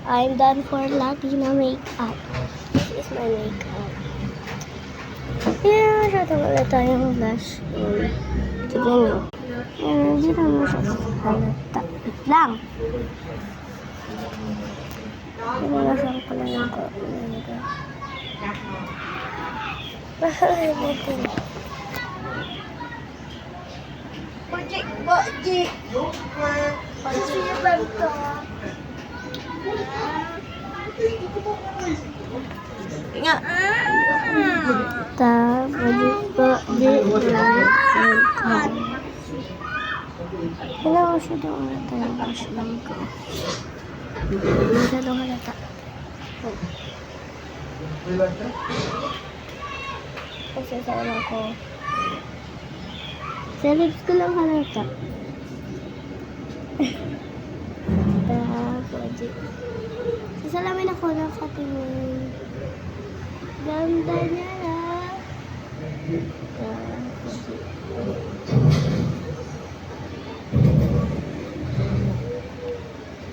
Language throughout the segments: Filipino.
I'm done for Latina makeup. This is my makeup. Yeah, masyado wala tayong blush. Tignan nyo. Hindi naman siya halata. Wait lang. Pinalasan ko lang yung Bahay natin. Bajik. Sino ba ito? Nga. Kailangan siya daw halata yung blush lang ko. Masyadong halata. Kasi saan ako. Sa lips ko lang halata. Sasalamin ako ng katingin. Ganda niya na.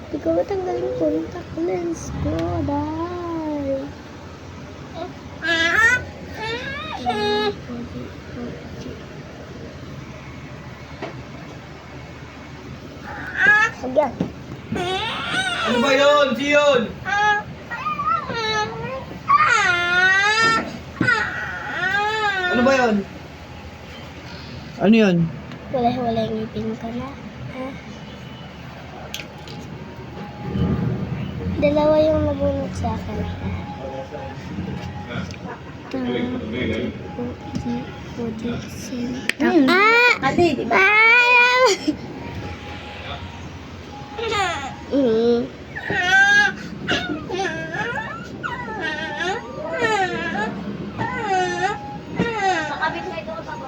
Hindi ko matanggal yung contact lens ko. Dahil. Again. Ano ba yun? Siyon? Ano ba yun? Ano yun? Wala yung ngipin ko na. Ha? Dalawa yung nabunot sa akin. Ate, di ba? Makabit na ito pa ko.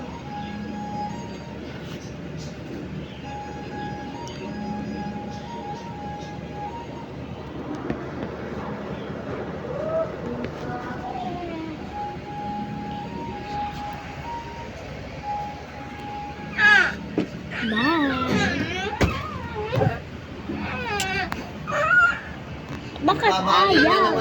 Bakit ayaw?